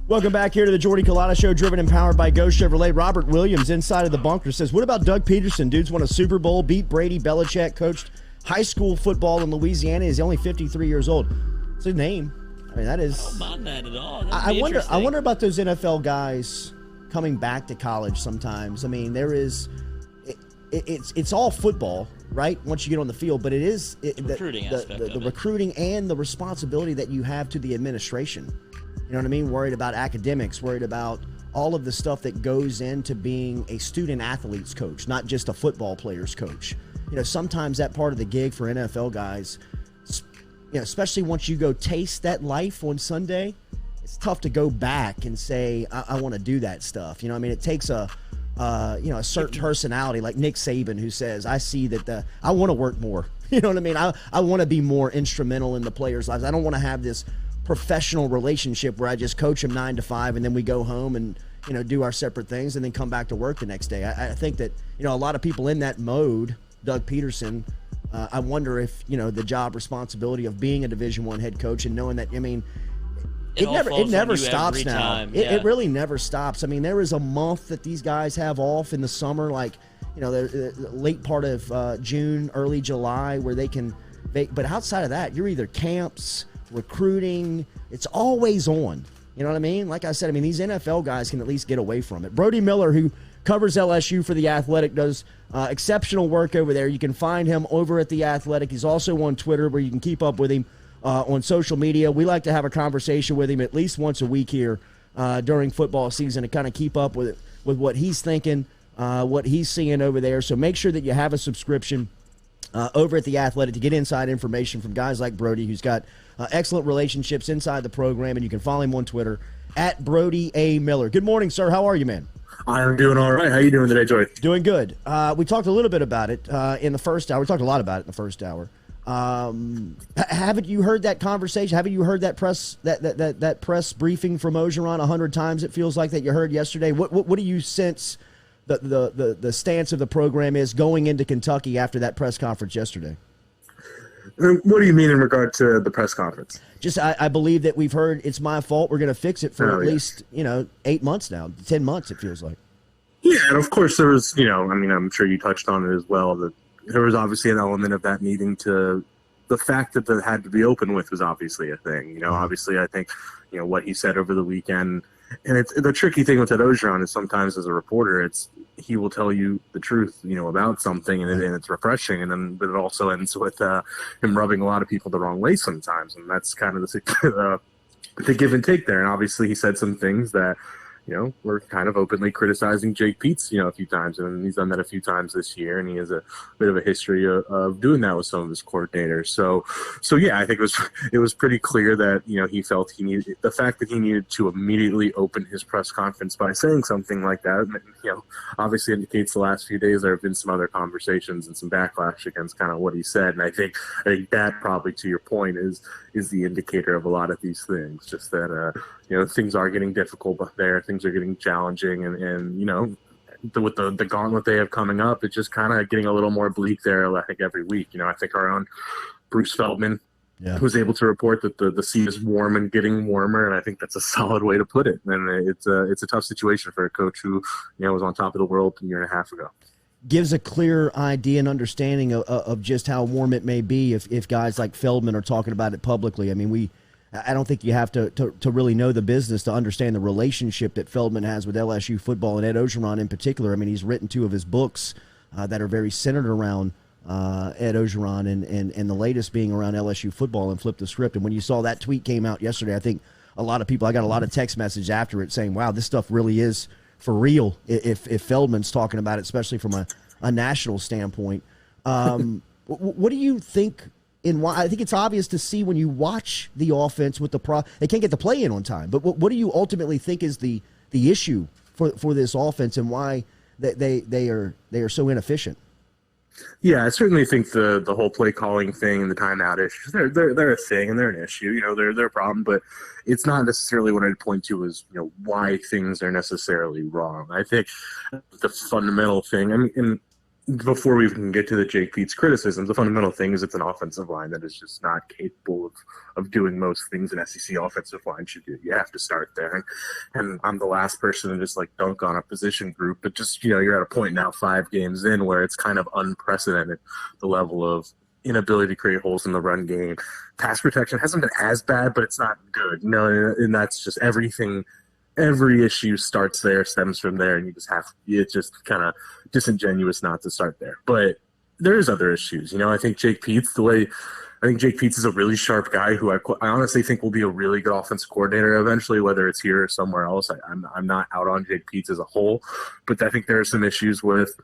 Welcome back here to the Jordy Culotta Show, driven and powered by Go Chevrolet. Robert Williams, inside of the bunker, says, what about Doug Peterson? Dude's won a Super Bowl, beat Brady, Belichick, coached high school football in Louisiana. He's only 53 years old. It's a name. I mean, that is... I don't mind that at all. I wonder about those NFL guys coming back to college sometimes. I mean, there is... It's all football, right, once you get on the field, but it is... the recruiting aspect of it. The recruiting and the responsibility that you have to the administration. You know what I mean? Worried about academics, worried about all of the stuff that goes into being a student-athlete's coach, not just a football player's coach. You know, sometimes that part of the gig for NFL guys, you know, especially once you go taste that life on Sunday, it's tough to go back and say, I want to do that stuff. You know, I mean, it takes a certain personality like Nick Saban who says, I see that I want to work more. You know what I mean? I want to be more instrumental in the players' lives. I don't want to have this professional relationship where I just coach them 9 to 5 and then we go home and, you know, do our separate things and then come back to work the next day. I think that, you know, a lot of people in that mode, Doug Peterson, I wonder if, you know, the job responsibility of being a Division I head coach and knowing that, I mean, it never stops now. It really never stops. I mean, there is a month that these guys have off in the summer, like, you know, the late part of June, early July, where they can, but outside of that, you're either camps, recruiting, it's always on. You know what I mean? Like I said, I mean, these NFL guys can at least get away from it. Brody Miller, who covers LSU for The Athletic, does exceptional work over there. You can find him over at The Athletic. He's also on Twitter where you can keep up with him on social media. We like to have a conversation with him at least once a week here during football season to kind of keep up with what he's thinking, what he's seeing over there. So make sure that you have a subscription over at The Athletic to get inside information from guys like Brody, who's got excellent relationships inside the program, and you can follow him on Twitter at Brody A. Miller. Good morning, sir. How are you, man? I'm doing all right. How you doing today, Joy? Doing good. We talked a little bit about it in the first hour. We talked a lot about it in the first hour. Haven't you heard that conversation? Haven't you heard that press that press briefing from Orgeron 100 times? It feels like that you heard yesterday. What do you sense the stance of the program is going into Kentucky after that press conference yesterday? What do you mean in regard to the press conference? Just I believe that we've heard it's my fault. We're going to fix it for at least 8 months now, 10 months. It feels like. Yeah, and of course there was, I mean, I'm sure you touched on it as well, that there was obviously an element of that needing to, the fact that it had to be open with was obviously a thing. Obviously I think, what he said over the weekend, and it's the tricky thing with Ed Orgeron is sometimes as a reporter, he will tell you the truth, about something, and it's refreshing, but it also ends with him rubbing a lot of people the wrong way sometimes, and that's kind of the give and take there. And obviously he said some things that, we're kind of openly criticizing Jake Peetz, a few times, and he's done that a few times this year, and he has a bit of a history of doing that with some of his coordinators. So yeah, I think it was pretty clear that, he felt the fact that he needed to immediately open his press conference by saying something like that, obviously indicates the last few days there have been some other conversations and some backlash against kind of what he said. And I think that probably, to your point, is the indicator of a lot of these things, just that, things are getting difficult there, things are getting challenging, and with the gauntlet they have coming up, it's just kind of getting a little more bleak there, I think, every week. I think our own Bruce Feldman was able to report that the sea is warm and getting warmer, and I think that's a solid way to put it. And it's a tough situation for a coach who, was on top of the world a year and a half ago. Gives a clear idea and understanding of just how warm it may be if guys like Feldman are talking about it publicly. I mean, I don't think you have to really know the business to understand the relationship that Feldman has with LSU football and Ed Orgeron in particular. I mean, he's written 2 of his books that are very centered around Ed Orgeron, and the latest being around LSU football and Flip the Script. And when you saw that tweet came out yesterday, I think a lot of people, I got a lot of text messages after it saying, wow, this stuff really is for real if Feldman's talking about it, especially from a national standpoint. What do you think? I think it's obvious to see when you watch the offense with they can't get the play in on time. But what do you ultimately think is the issue for this offense and why they are so inefficient? Yeah, I certainly think the whole play calling thing and the timeout issues, they're a thing and they're an issue. They're a problem, but it's not necessarily what I'd point to as why things are necessarily wrong. I think the fundamental thing, before we even get to the Jake Peetz criticisms, the fundamental thing is it's an offensive line that is just not capable of doing most things an SEC offensive line should do. You have to start there. And I'm the last person to just like dunk on a position group, but just, you're at a point now 5 games in where it's kind of unprecedented, the level of inability to create holes in the run game. Pass protection hasn't been as bad, but it's not good. And that's just everything. Every issue starts there, stems from there, and it's just kind of disingenuous not to start there. But there's other issues. I think Jake Peetz is a really sharp guy who I honestly think will be a really good offensive coordinator eventually, whether it's here or somewhere else. I'm not out on Jake Peetz as a whole, but I think there are some issues with,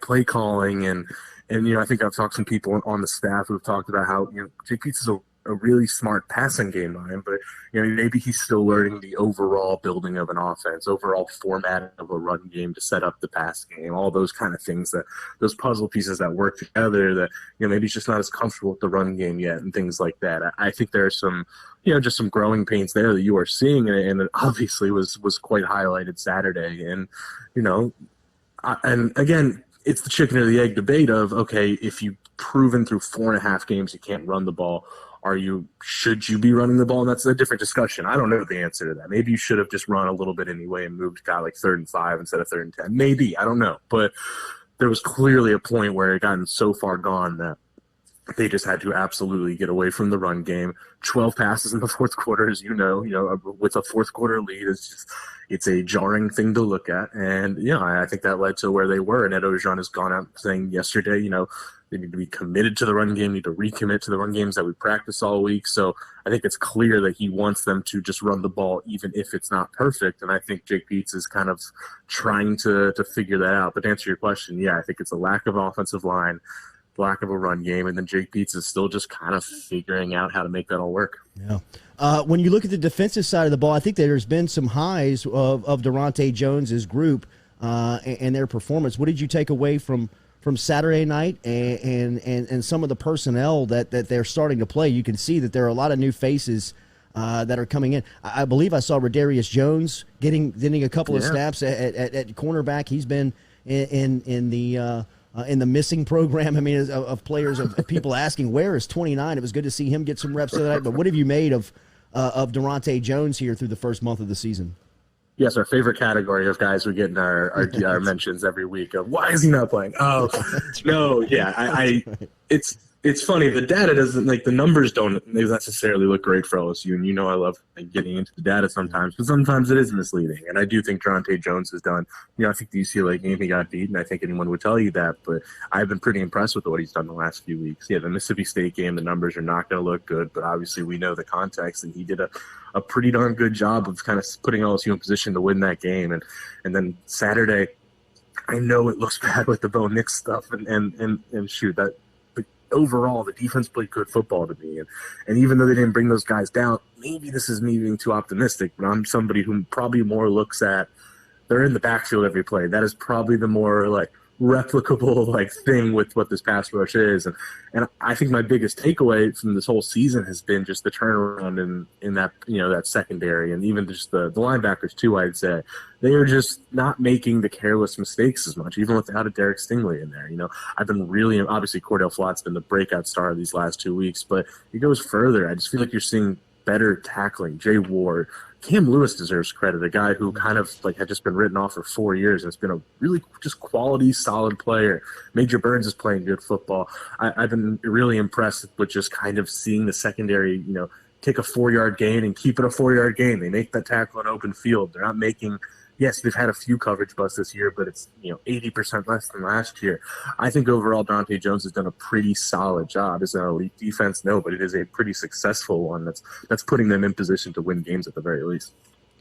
play calling and I think I've talked to some people on the staff who've talked about how Jake Peetz is a really smart passing game mind, but maybe he's still learning the overall building of an offense, overall formatting of a run game to set up the pass game, all those kind of things, that those puzzle pieces that work together, that maybe he's just not as comfortable with the run game yet and things like that. I think there are some just some growing pains there that you are seeing, and it obviously was quite highlighted Saturday. And and again, it's the chicken or the egg debate of, okay, if you've proven through 4.5 games you can't run the ball, should you be running the ball? And that's a different discussion. I don't know the answer to that. Maybe you should have just run a little bit anyway and got like 3rd and 5 instead of 3rd and 10. Maybe, I don't know. But there was clearly a point where it gotten so far gone that they just had to absolutely get away from the run game. 12 passes in the fourth quarter, as with a fourth quarter lead, it's a jarring thing to look at. And I think that led to where they were. And Ed Ogeron has gone out saying yesterday, they need to be committed to the run game, need to recommit to the run games that we practice all week. So I think it's clear that he wants them to just run the ball, even if it's not perfect. And I think Jake Peetz is kind of trying to figure that out. But to answer your question, I think it's a lack of offensive line, lack of a run game, and then Jake Peetz is still just kind of figuring out how to make that all work. Yeah. When you look at the defensive side of the ball, I think there's been some highs of Durante Jones's group and their performance. What did you take away from Saturday night and some of the personnel that they're starting to play? You can see that there are a lot of new faces that are coming in. I believe I saw Rodarius Jones getting a couple of snaps at cornerback. He's been in the missing program. I mean, of players, of people asking, where is 29? It was good to see him get some reps the other night. But what have you made of Durante Jones here through the first month of the season? Yes, our favorite category of guys who get in our mentions every week of why is he not playing? Oh, no, it's funny. The data doesn't, the numbers don't necessarily look great for LSU, and I love getting into the data sometimes, but sometimes it is misleading. And I do think Durante Jones has done, I think the UCLA game he got beat, and I think anyone would tell you that, but I've been pretty impressed with what he's done the last few weeks. The Mississippi State game, the numbers are not going to look good, but obviously we know the context, and he did a pretty darn good job of kind of putting LSU in position to win that game. And then Saturday, I know it looks bad with the Bo Nix stuff, and shoot, that overall the defense played good football to me. And even though they didn't bring those guys down, maybe this is me being too optimistic, but I'm somebody who probably more looks at they're in the backfield every play. That is probably the more replicable thing with what this pass rush is. And I think my biggest takeaway from this whole season has been just the turnaround in that that secondary, and even just the linebackers too. I'd say they are just not making the careless mistakes as much, even without a Derek Stingley in there. I've been really, obviously Cordell Flott's been the breakout star of these last 2 weeks, but it goes further. I just feel like you're seeing better tackling. Jay Ward, Cam Lewis deserves credit, a guy who kind of had just been written off for 4 years and has been a really just quality, solid player. Major Burns is playing good football. I've been really impressed with just kind of seeing the secondary, take a 4-yard gain and keep it a 4-yard gain. They make that tackle in open field. They're not making – yes, they've had a few coverage busts this year, but it's 80% less than last year. I think overall Durante Jones has done a pretty solid job. Is it an elite defense? No, but it is a pretty successful one that's putting them in position to win games at the very least.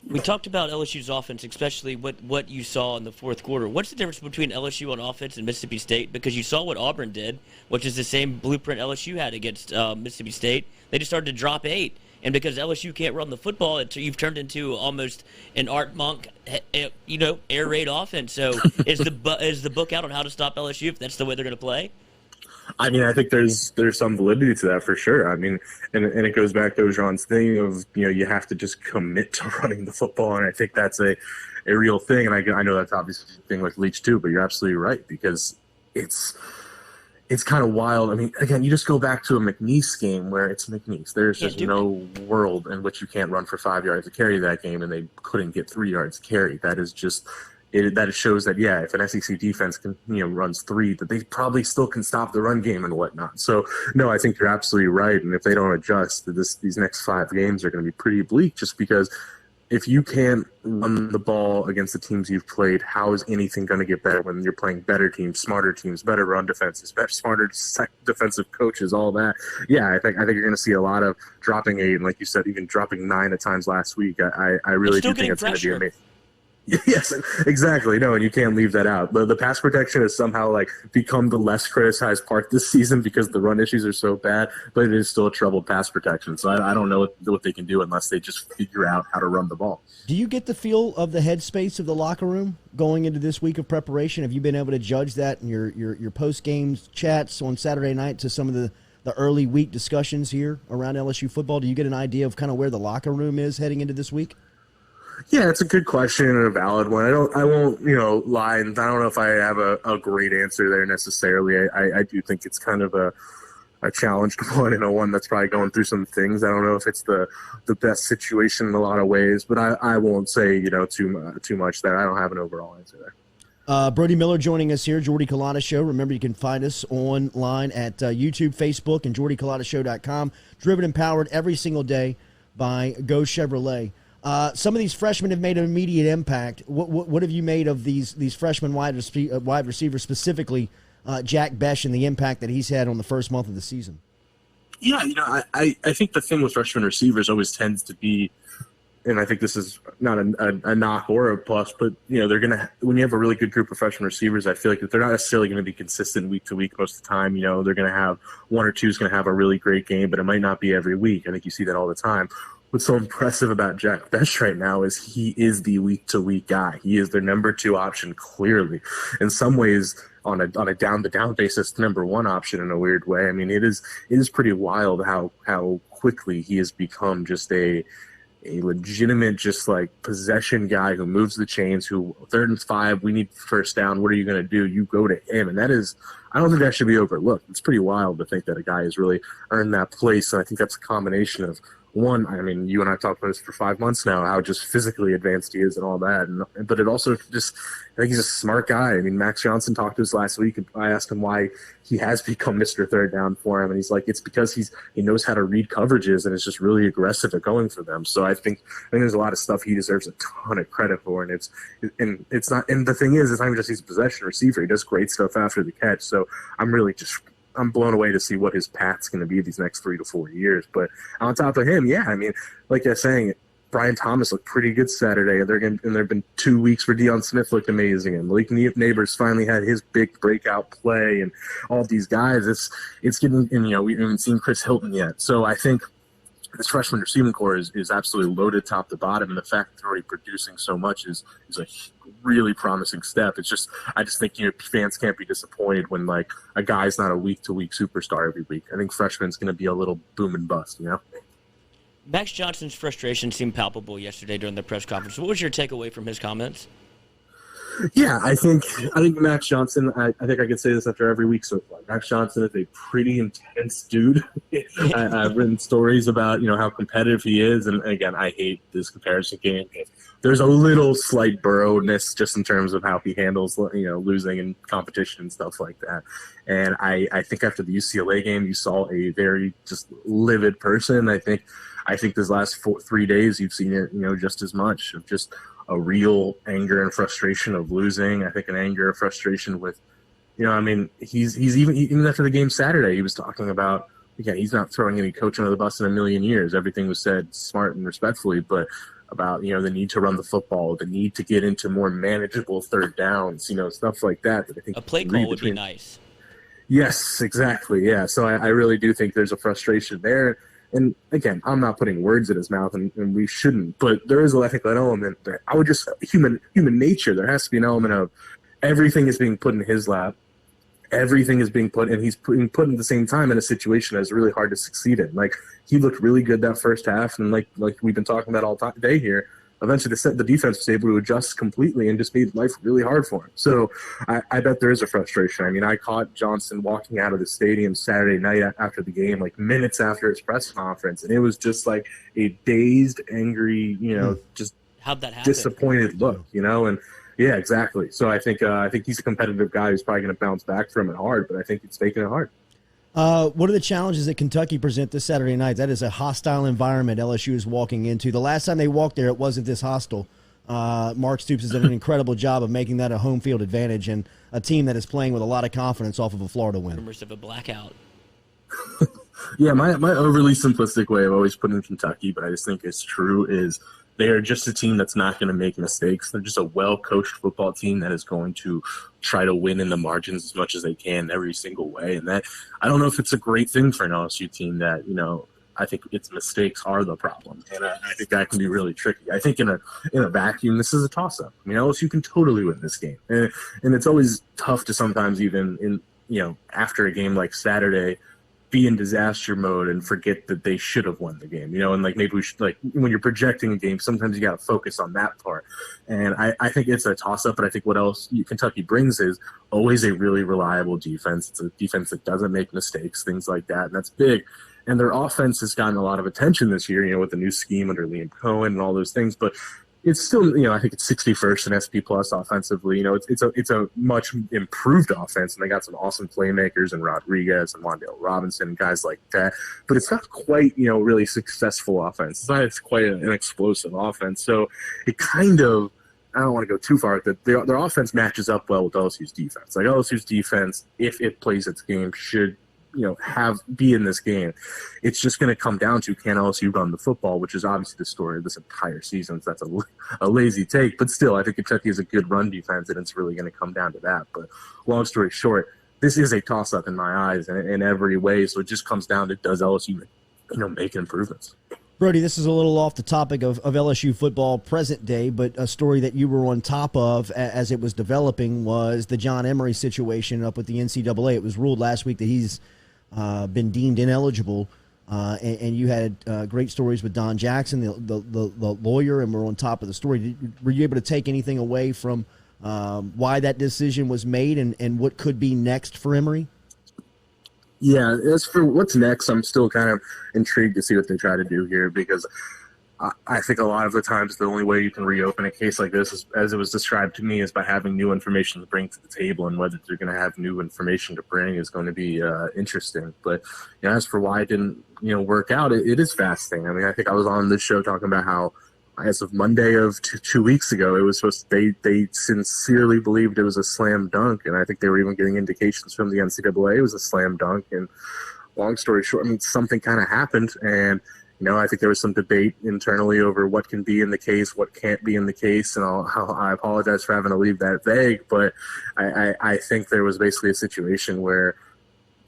We talked about LSU's offense, especially what you saw in the fourth quarter. What's the difference between LSU on offense and Mississippi State? Because you saw what Auburn did, which is the same blueprint LSU had against Mississippi State. They just started to drop 8. And because LSU can't run the football, you've turned into almost an Art Monk, air raid offense. So is the book out on how to stop LSU if that's the way they're going to play? I mean, I think there's some validity to that for sure. I mean, and it goes back to Ogeron's thing of, you have to just commit to running the football. And I think that's a real thing. And I know that's obviously a thing with Leach too, but you're absolutely right, because it's kind of wild. I mean, again, you just go back to a McNeese game where it's McNeese. There's just no world in which you can't run for 5 yards to carry that game, and they couldn't get 3 yards to carry. That is just that shows that, yeah, if an SEC defense can, runs 3, that they probably still can stop the run game and whatnot. So, no, I think you're absolutely right. And if they don't adjust, these next 5 games are going to be pretty bleak, just because if you can't run the ball against the teams you've played, how is anything going to get better when you're playing better teams, smarter teams, better run defenses, better, smarter defensive coaches, all that? Yeah, I think you're going to see a lot of dropping 8, and like you said, even dropping 9 at times last week. I really do think it's going to be amazing. Yes, exactly. No, and you can't leave that out. The pass protection has somehow become the less criticized part this season because the run issues are so bad, but it is still a troubled pass protection. So I don't know what they can do unless they just figure out how to run the ball. Do you get the feel of the headspace of the locker room going into this week of preparation? Have you been able to judge that in your post-game chats on Saturday night to some of the early week discussions here around LSU football? Do you get an idea of kind of where the locker room is heading into this week? Yeah, it's a good question and a valid one. I won't, lie, and I don't know if I have a great answer there necessarily. I do think it's kind of a challenged one, and one that's probably going through some things. I don't know if it's the best situation in a lot of ways, but I won't say, too much there. I don't have an overall answer there. Brody Miller joining us here, Jordy Culotta Show. Remember, you can find us online at YouTube, Facebook, and JordyCulottaShow.com. Driven and powered every single day by Go Chevrolet. Some of these freshmen have made an immediate impact. What have you made of these freshman wide receivers, specifically Jack Besh, and the impact that he's had on the first month of the season? Yeah, I think the thing with freshman receivers always tends to be, and I think this is not a knock or a plus, but they're gonna, when you have a really good group of freshman receivers, I feel like that they're not necessarily going to be consistent week to week most of the time. They're going to have one or two is going to have a really great game, but it might not be every week. I think you see that all the time. What's so impressive about Jack Besh right now is he is the week-to-week guy. He is their number 2 option, clearly. In some ways, on a down-to-down basis, the number 1 option in a weird way. I mean, it is pretty wild how quickly he has become just a legitimate, just possession guy who moves the chains, who 3rd and 5, we need first down. What are you going to do? You go to him. And that is, I don't think that should be overlooked. It's pretty wild to think that a guy has really earned that place. And I think that's a combination of, one, I mean, you and I talked about this for 5 months now, how just physically advanced he is and all that. But it also just, I think he's a smart guy. I mean, Max Johnson talked to us last week, and I asked him why he has become Mr. Third Down for him. And he's like, it's because he knows how to read coverages and is just really aggressive at going for them. So I think there's a lot of stuff he deserves a ton of credit for. And it's not, and the thing is, it's not even just he's a possession receiver. He does great stuff after the catch. So I'm blown away to see what his path's going to be these next 3 to 4 years. But on top of him, yeah, I mean, like I was saying, Brian Thomas looked pretty good Saturday, and there have been 2 weeks where Deion Smith looked amazing, and Malik Neighbors finally had his big breakout play, and all these guys. It's getting, and we haven't seen Chris Hilton yet. So I think this freshman receiving core is absolutely loaded top to bottom, and the fact that they're already producing so much is a really promising step. I just think fans can't be disappointed when a guy's not a week-to-week superstar every week. I think freshman's going to be a little boom and bust, Max Johnson's frustration seemed palpable yesterday during the press conference. What was your takeaway from his comments? Yeah, I think Max Johnson, I think I could say this after every week so far. Max Johnson is a pretty intense dude. I've written stories about, how competitive he is. And again, I hate this comparison game. There's a little slight Burrow-ness just in terms of how he handles, losing in competition and stuff like that. And I think after the UCLA game, you saw a very just livid person. I think this last 3 days, you've seen it, just as much of just a real anger and frustration of losing. I think an anger and frustration with, he's even after the game Saturday, he was talking about, again, he's not throwing any coach under the bus in a million years. Everything was said smart and respectfully, but about, the need to run the football, the need to get into more manageable third downs, stuff like that. That I think a play call would be nice. Yes, exactly. Yeah. So I really do think there's a frustration there. And again, I'm not putting words in his mouth, and we shouldn't, but there is, I think, an element there. I would just, human nature, there has to be an element of everything is being put in his lap. Everything is being put, and he's being put at the same time in a situation that's really hard to succeed in. He looked really good that first half, and like we've been talking about all day here, eventually the defense was able to adjust completely and just made life really hard for him. So I bet there is a frustration. I mean, I caught Johnson walking out of the stadium Saturday night after the game, like minutes after his press conference, and it was just like a dazed, angry, just how'd that happen? Disappointed look, and yeah, exactly. So I think he's a competitive guy who's probably going to bounce back from it hard, but I think he's taking it hard. What are the challenges that Kentucky present this Saturday night? That is a hostile environment LSU is walking into. The last time they walked there, it wasn't this hostile. Mark Stoops has done an incredible job of making that a home field advantage and a team that is playing with a lot of confidence off of a Florida win. Rumors of a blackout. Yeah, my overly simplistic way of always putting Kentucky, but I just think it's true, is they are just a team that's not going to make mistakes. They're just a well-coached football team that is going to try to win in the margins as much as they can every single way. And that, I don't know if it's a great thing for an LSU team that, I think its mistakes are the problem. And I think that can be really tricky. I think in a vacuum, this is a toss-up. I mean, LSU can totally win this game. And it's always tough to sometimes even after a game like Saturday, be in disaster mode and forget that they should have won the game, and like maybe we should, like when you're projecting a game, sometimes you got to focus on that part. And I think it's a toss up, but I think what else Kentucky brings is always a really reliable defense. It's a defense that doesn't make mistakes, things like that. And that's big. And their offense has gotten a lot of attention this year, with the new scheme under Liam Cohen and all those things, but it's still, I think it's 61st in SP plus offensively. It's a much improved offense, and they got some awesome playmakers and Rodriguez and Wandale Robinson and guys like that. But it's not quite, really successful offense. It's quite an explosive offense. So it kind of, I don't want to go too far, that their offense matches up well with LSU's defense. Like LSU's defense, if it plays its game, should be in this game. It's just going to come down to, can LSU run the football, which is obviously the story of this entire season. So that's a lazy take, but still, I think Kentucky is a good run defense, and it's really going to come down to that. But long story short, this is a toss-up in my eyes in every way. So it just comes down to, does LSU, make improvements? Brody, this is a little off the topic of LSU football present day, but a story that you were on top of as it was developing was the John Emery situation up with the NCAA. It was ruled last week that he's been deemed ineligible, and you had great stories with Don Jackson, the lawyer, and we're on top of the story. Were you able to take anything away from why that decision was made and what could be next for Emery? Yeah, as for what's next, I'm still kind of intrigued to see what they try to do here, because I think a lot of the times the only way you can reopen a case like this, is, as it was described to me, is by having new information to bring to the table, and whether they're going to have new information to bring is going to be interesting. But as for why it didn't work out, it is fascinating. I mean, I think I was on this show talking about how as of Monday of 2 weeks ago, it was supposed to, they sincerely believed it was a slam dunk, and I think they were even getting indications from the NCAA it was a slam dunk. And long story short, I mean, something kind of happened, and I think there was some debate internally over what can be in the case, what can't be in the case, and I apologize for having to leave that vague, but I think there was basically a situation where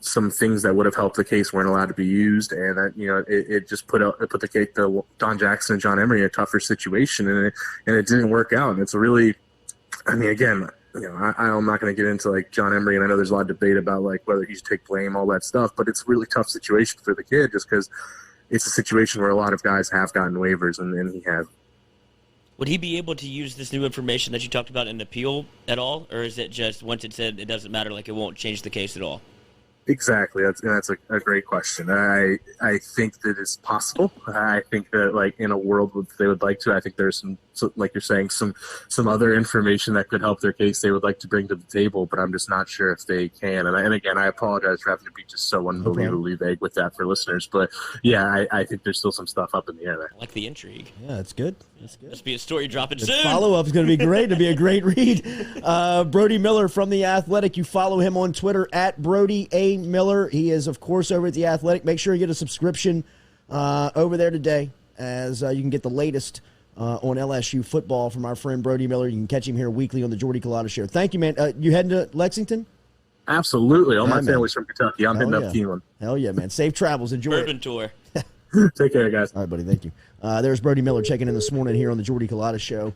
some things that would have helped the case weren't allowed to be used, and that it just put the Don Jackson and John Emery in a tougher situation, and it didn't work out. And it's a really, I mean, again, I'm not going to get into like John Emery, and I know there's a lot of debate about like whether he should take blame, all that stuff, but it's a really tough situation for the kid, just because it's a situation where a lot of guys have gotten waivers, and he had. Would he be able to use this new information that you talked about in appeal at all, or is it just once it's said it doesn't matter, like it won't change the case at all? Exactly. That's a great question. I think that it's possible. I think that like in a world where they would like to, I think there's some, like you're saying, some other information that could help their case they would like to bring to the table, but I'm just not sure if they can. And again, I apologize for having to be just so unbelievably vague with that for listeners. But yeah, I think there's still some stuff up in the air there. I like the intrigue. Yeah, that's good. That's good. Must be a story dropping The soon. follow-up is going to be great. It'll be a great read. Brody Miller from The Athletic. You follow him on Twitter at Brody A. Miller. He is, of course, over at The Athletic. Make sure you get a subscription over there today, as you can get the latest on LSU football from our friend Brody Miller. You can catch him here weekly on the Jordy Culotta Show. Thank you, man. You heading to Lexington? Absolutely. All my family's from Kentucky. I'm hitting up Keeneland. Hell yeah, man. Safe travels. Enjoy Urban it. tour. Take care, guys. All right, buddy. Thank you. There's Brody Miller checking in this morning here on the Jordy Culotta Show.